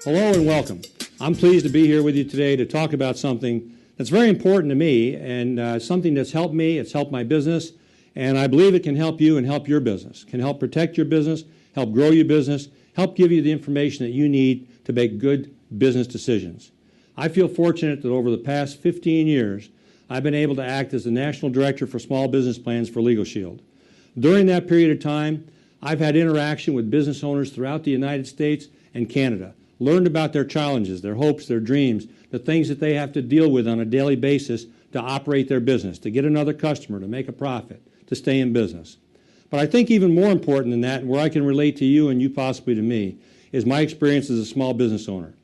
Hello and welcome. I'm pleased to be here with you today to talk about something that's very important to me and something that's helped me, it's helped my business, and I believe it can help you and help your business, can help protect your business, help grow your business, help give you the information that you need to make good business decisions. I feel fortunate that over the past 15 years, I've been able to act as the National Director for Small Business Plans for LegalShield. During that period of time, I've had interaction with business owners throughout the United States and Canada, learned about their challenges, their hopes, their dreams, the things that they have to deal with on a daily basis to operate their business, to get another customer, to make a profit, to stay in business. But I think even more important than that, and where I can relate to you and you possibly to me, is my experience as a small business owner.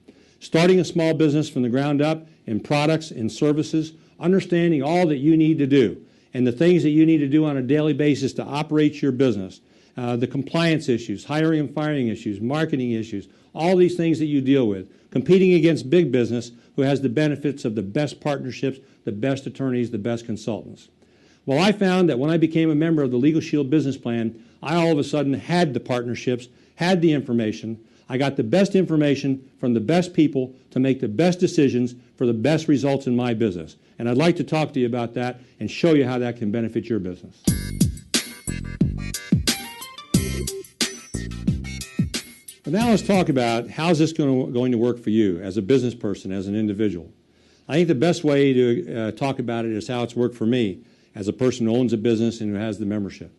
Starting a small business from the ground up in products and services, understanding all that you need to do and the things that you need to do on a daily basis to operate your business, the compliance issues, hiring and firing issues, marketing issues, all these things that you deal with, competing against big business who has the benefits of the best partnerships, the best attorneys, the best consultants. Well, I found that when I became a member of the LegalShield business plan, I all of a sudden had the partnerships, had the information. I got the best information from the best people to make the best decisions for the best results in my business. And I'd like to talk to you about that and show you how that can benefit your business. But now let's talk about how's this going to work for you as a business person, as an individual. I think the best way to talk about it is how it's worked for me as a person who owns a business and who has the membership.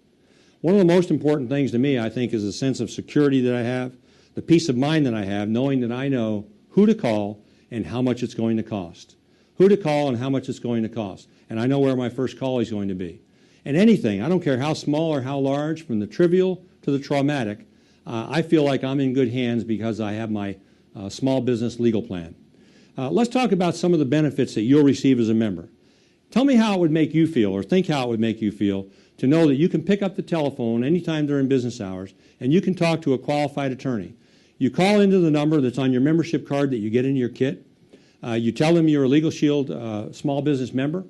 One of the most important things to me, I think, is the sense of security that I have, the peace of mind that I have, knowing that I know who to call and how much it's going to cost. Who to call and how much it's going to cost. And I know where my first call is going to be. And anything, I don't care how small or how large, from the trivial to the traumatic, I feel like I'm in good hands because I have my small business legal plan. Let's talk about some of the benefits that you'll receive as a member. Tell me how it would make you feel, or think how it would make you feel, to know that you can pick up the telephone anytime during business hours and you can talk to a qualified attorney. You call into the number that's on your membership card that you get in your kit. You tell them you're a LegalShield small business member.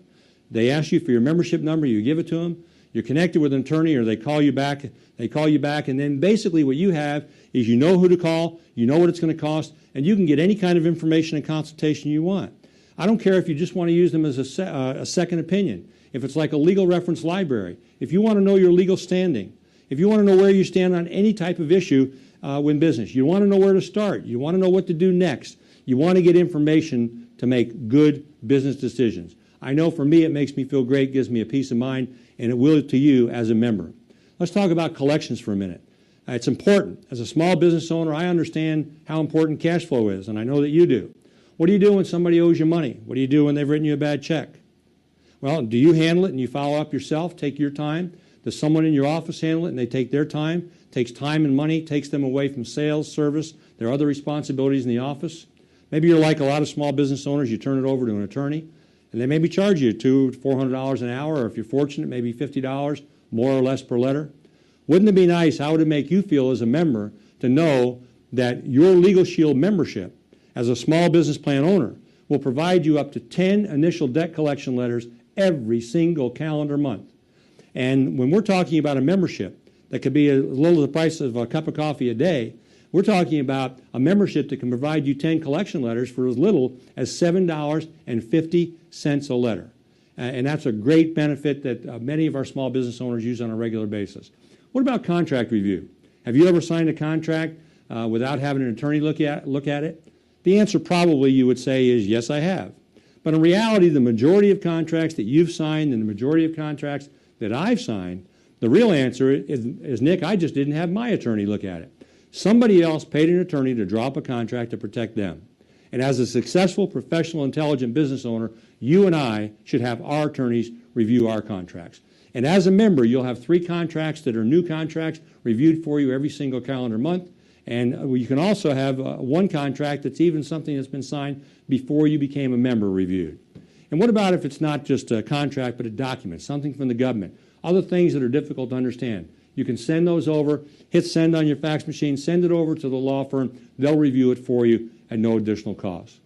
They ask you for your membership number. You give it to them. You're connected with an attorney, or they call you back. And then basically what you have is you know who to call, you know what it's going to cost, and you can get any kind of information and consultation you want. I don't care if you just want to use them as a second opinion, if it's like a legal reference library, if you want to know your legal standing, if you want to know where you stand on any type of issue in business, you want to know where to start, you want to know what to do next, you want to get information to make good business decisions. I know for me it makes me feel great, gives me a peace of mind, and it will to you as a member. Let's talk about collections for a minute. It's important. As a small business owner, I understand how important cash flow is, and I know that you do. What do you do when somebody owes you money? What do you do when they've written you a bad check? Well, do you handle it and you follow up yourself, take your time? Does someone in your office handle it and they take their time? Takes time and money, takes them away from sales, service, their other responsibilities in the office. Maybe you're like a lot of small business owners, you turn it over to an attorney, and they maybe charge you $200 to $400 an hour, or if you're fortunate, maybe $50, more or less per letter. Wouldn't it be nice, how would it make you feel as a member to know that your LegalShield membership as a small business plan owner will provide you up to 10 initial debt collection letters every single calendar month? And when we're talking about a membership that could be as little as the price of a cup of coffee a day, we're talking about a membership that can provide you 10 collection letters for as little as $7.50 a letter. And that's a great benefit that many of our small business owners use on a regular basis. What about contract review? Have you ever signed a contract without having an attorney look at it? The answer probably you would say is yes, I have. But in reality, the majority of contracts that you've signed and the majority of contracts that I've signed, the real answer is Nick, I just didn't have my attorney look at it. Somebody else paid an attorney to draw up a contract to protect them. And as a successful, professional, intelligent business owner, you and I should have our attorneys review our contracts. And as a member, you'll have 3 contracts that are new contracts reviewed for you every single calendar month. And you can also have one contract that's even something that's been signed before you became a member reviewed. And what about if it's not just a contract, but a document, something from the government, other things that are difficult to understand? You can send those over, hit send on your fax machine, send it over to the law firm. They'll review it for you at no additional cost.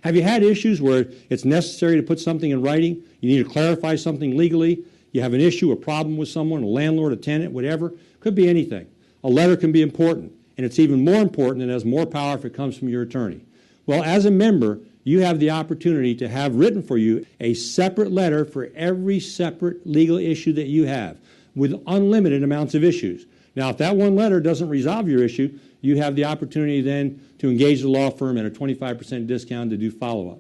Have you had issues where it's necessary to put something in writing? You need to clarify something legally? You have an issue, a problem with someone, a landlord, a tenant, whatever. Could be anything. A letter can be important, and it's even more important and has more power if it comes from your attorney. Well, as a member, you have the opportunity to have written for you a separate letter for every separate legal issue that you have, with unlimited amounts of issues. Now, if that one letter doesn't resolve your issue, you have the opportunity then to engage the law firm at a 25% discount to do follow-up.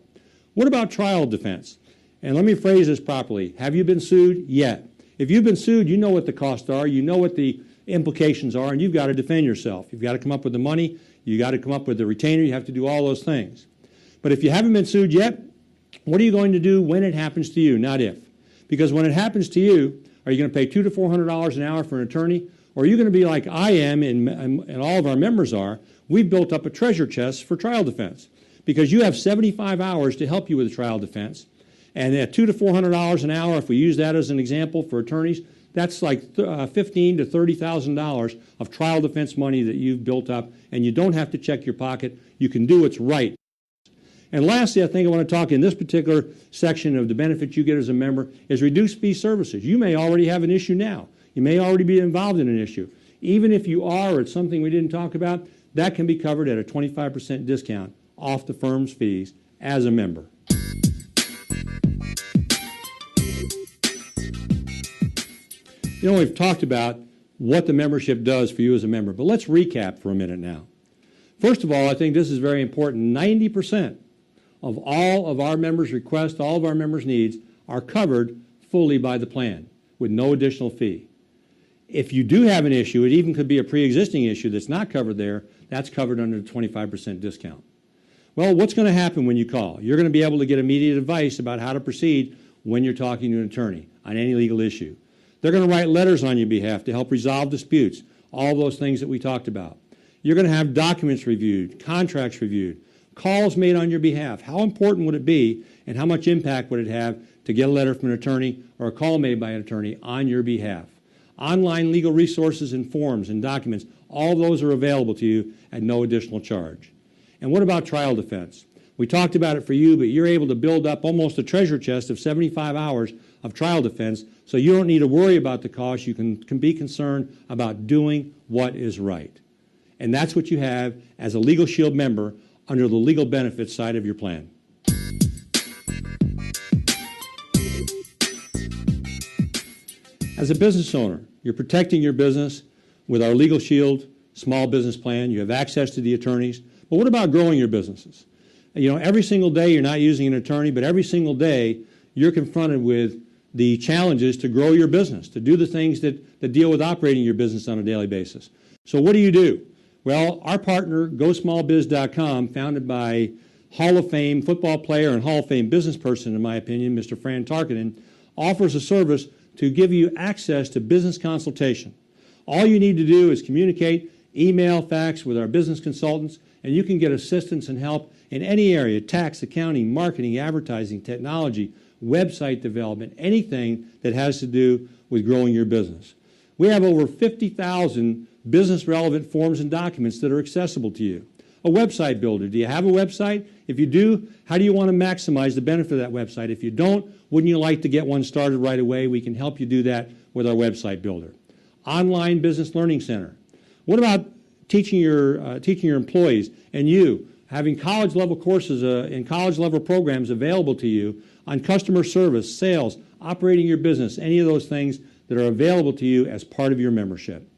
What about trial defense? And let me phrase this properly. Have you been sued yet? If you've been sued, you know what the costs are, you know what the implications are, and you've got to defend yourself. You've got to come up with the money, you've got to come up with the retainer, you have to do all those things. But if you haven't been sued yet, what are you going to do when it happens to you, not if? Because when it happens to you, are you going to pay $200 to $400 an hour for an attorney? Or are you going to be like I am and all of our members are? We've built up a treasure chest for trial defense because you have 75 hours to help you with a trial defense. And at $200 to $400 an hour, if we use that as an example for attorneys, that's like $15,000 to $30,000 of trial defense money that you've built up, and you don't have to check your pocket. You can do what's right. And lastly, I think I want to talk in this particular section of the benefits you get as a member is reduced fee services. You may already have an issue now. You may already be involved in an issue. Even if you are, or it's something we didn't talk about, that can be covered at a 25% discount off the firm's fees as a member. You know, we've talked about what the membership does for you as a member, but let's recap for a minute now. First of all, I think this is very important. 90% of all of our members' requests, all of our members' needs are covered fully by the plan with no additional fee. If you do have an issue, it even could be a pre-existing issue that's not covered there, that's covered under the 25% discount. Well, what's going to happen when you call? You're going to be able to get immediate advice about how to proceed when you're talking to an attorney on any legal issue. They're going to write letters on your behalf to help resolve disputes, all those things that we talked about. You're going to have documents reviewed, contracts reviewed, calls made on your behalf. How important would it be and how much impact would it have to get a letter from an attorney or a call made by an attorney on your behalf? Online legal resources and forms and documents, all those are available to you at no additional charge. And what about trial defense? We talked about it for you, but you're able to build up almost a treasure chest of 75 hours of trial defense, so you don't need to worry about the cost. You can be concerned about doing what is right. And that's what you have as a LegalShield member under the legal benefits side of your plan. As a business owner, you're protecting your business with our LegalShield small business plan. You have access to the attorneys. But what about growing your businesses? You know, every single day you're not using an attorney, but every single day you're confronted with the challenges to grow your business, to do the things that deal with operating your business on a daily basis. So what do? Well, our partner, GoSmallBiz.com, founded by Hall of Fame football player and Hall of Fame business person, in my opinion, Mr. Fran Tarkenton, offers a service to give you access to business consultation. All you need to do is communicate, email, fax with our business consultants, and you can get assistance and help in any area: tax, accounting, marketing, advertising, technology, website development, anything that has to do with growing your business. We have over 50,000 business-relevant forms and documents that are accessible to you. A website builder. Do you have a website? If you do, how do you want to maximize the benefit of that website? If you don't, wouldn't you like to get one started right away? We can help you do that with our website builder. Online Business Learning Center. What about teaching your employees and you, having college-level courses and college-level programs available to you on customer service, sales, operating your business, any of those things that are available to you as part of your membership.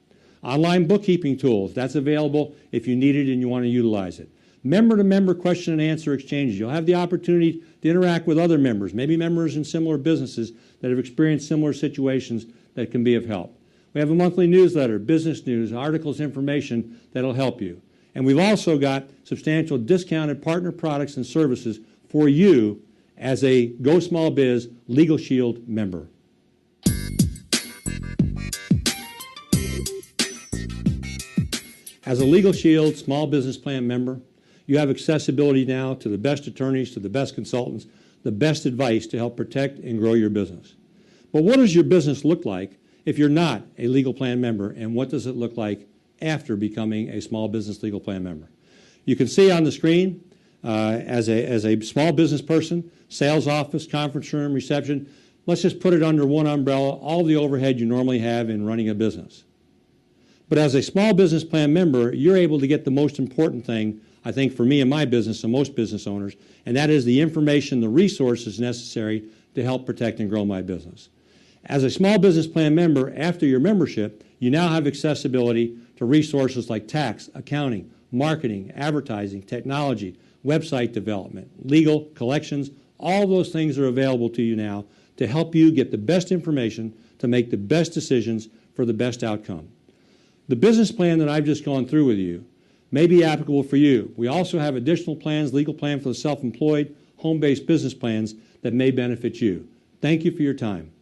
Online bookkeeping tools, that's available if you need it and you want to utilize it. Member-to-member question and answer exchanges. You'll have the opportunity to interact with other members, maybe members in similar businesses that have experienced similar situations that can be of help. We have a monthly newsletter, business news, articles, information that'll help you. And we've also got substantial discounted partner products and services for you as a Go Small Biz LegalShield member. As a LegalShield small business plan member, you have accessibility now to the best attorneys, to the best consultants, the best advice to help protect and grow your business. But what does your business look like if you're not a legal plan member, and what does it look like after becoming a small business legal plan member? You can see on the screen, as a small business person, sales office, conference room, reception, let's just put it under one umbrella, all the overhead you normally have in running a business. But as a small business plan member, you're able to get the most important thing, I think, for me and my business and most business owners, and that is the information, the resources necessary to help protect and grow my business. As a small business plan member, after your membership, you now have accessibility to resources like tax, accounting, marketing, advertising, technology, website development, legal, collections. All those things are available to you now to help you get the best information to make the best decisions for the best outcome. The business plan that I've just gone through with you may be applicable for you. We also have additional plans, legal plan for the self-employed, home-based business plans that may benefit you. Thank you for your time.